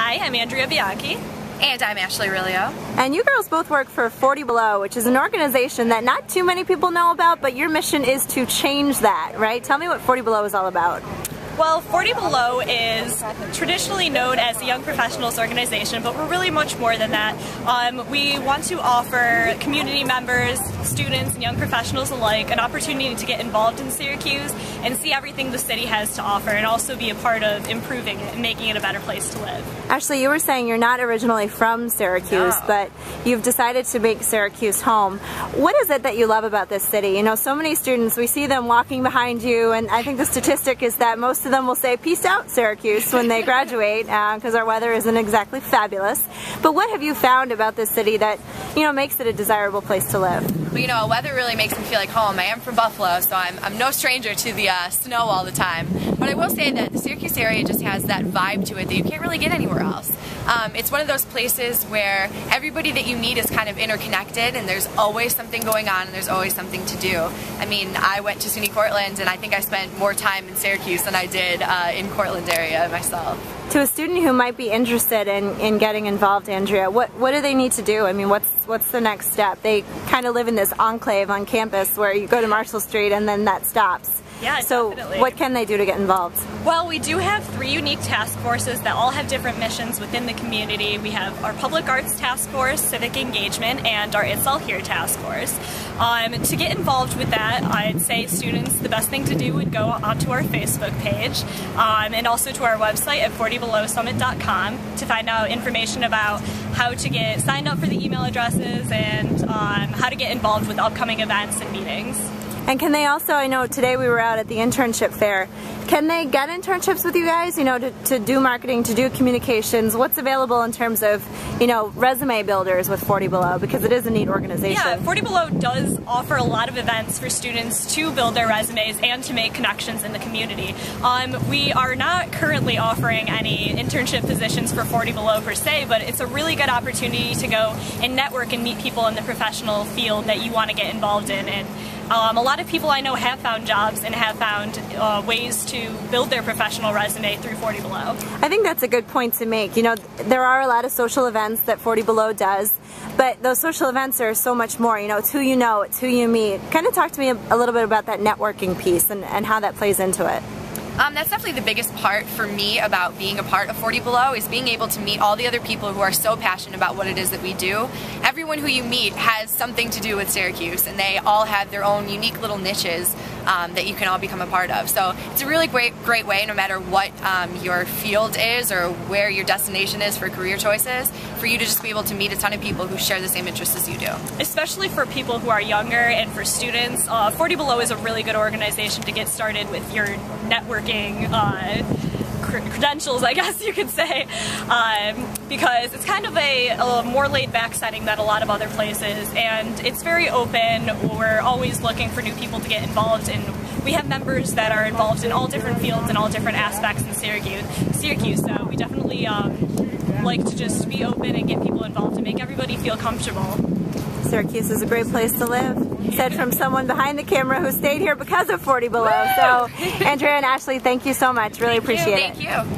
Hi, I'm Andrea Bianchi. And I'm Ashley Rilio. And you girls both work for 40 Below, which is an organization that not too many people know about, but your mission is to change that, right? Tell me what 40 Below is all about. Well, 40 Below is traditionally known as the Young Professionals Organization, but we're really much more than that. We want to offer community members, students, and young professionals alike an opportunity to get involved in Syracuse and see everything the city has to offer, and also be a part of improving it and making it a better place to live. Ashley, you were saying you're not originally from Syracuse, but you've decided to make Syracuse home. What is it that you love about this city? You know, so many students, we see them walking behind you, and I think the statistic is that most of them will say, "Peace out, Syracuse," when they graduate, because our weather isn't exactly fabulous. But what have you found about this city that, you know, makes it a desirable place to live? Well, you know, weather really makes me feel like home. I am from Buffalo, so I'm no stranger to the snow all the time. But I will say that the Syracuse area just has that vibe to it that you can't really get anywhere else. It's one of those places where everybody that you meet is kind of interconnected, and there's always something going on, and there's always something to do. I mean, I went to SUNY Cortland, and I think I spent more time in Syracuse than I did in Cortland area myself. To a student who might be interested in getting involved, Andrea, what do they need to do? I mean, what's the next step? They kind of live in this enclave on campus where you go to Marshall Street and then that stops. Yeah, so definitely. What can they do to get involved? Well, we do have 3 unique task forces that all have different missions within the community. We have our Public Arts Task Force, Civic Engagement, and our It's All Here Task Force. To get involved with that, I'd say students, the best thing to do would go onto our Facebook page and also to our website at 40belowsummit.com to find out information about how to get signed up for the email addresses and how to get involved with upcoming events and meetings. And can they also, I know today we were out at the internship fair, can they get internships with you guys, you know, to do marketing, to do communications? What's available in terms of, you know, resume builders with 40 Below, because it is a neat organization? Yeah, 40 Below does offer a lot of events for students to build their resumes and to make connections in the community. We are not currently offering any internship positions for 40 Below per se, but it's a really good opportunity to go and network and meet people in the professional field that you want to get involved in. And a lot of people I know have found jobs and have found ways to build their professional resume through 40 Below. I think that's a good point to make. You know, there are a lot of social events that 40 Below does, but those social events are so much more. You know, it's who you know, it's who you meet. Kind of talk to me a little bit about that networking piece and how that plays into it. That's definitely the biggest part for me about being a part of 40 Below, is being able to meet all the other people who are so passionate about what it is that we do. Everyone who you meet has something to do with Syracuse, and they all have their own unique little niches that you can all become a part of. So it's a really great way, no matter what your field is or where your destination is for career choices, for you to just be able to meet a ton of people who share the same interests as you do. Especially for people who are younger and for students, 40 Below is a really good organization to get started with your networking credentials, I guess you could say, because it's kind of a more laid-back setting than a lot of other places, and it's very open. We're always looking for new people to get involved, and we have members that are involved in all different fields and all different aspects in Syracuse, so we definitely like to just be open and get people involved and make everybody feel comfortable. Syracuse is a great place to live. Said from someone behind the camera who stayed here because of 40 Below. So, Andrea and Ashley, thank you so much. Really appreciate it. Thank you.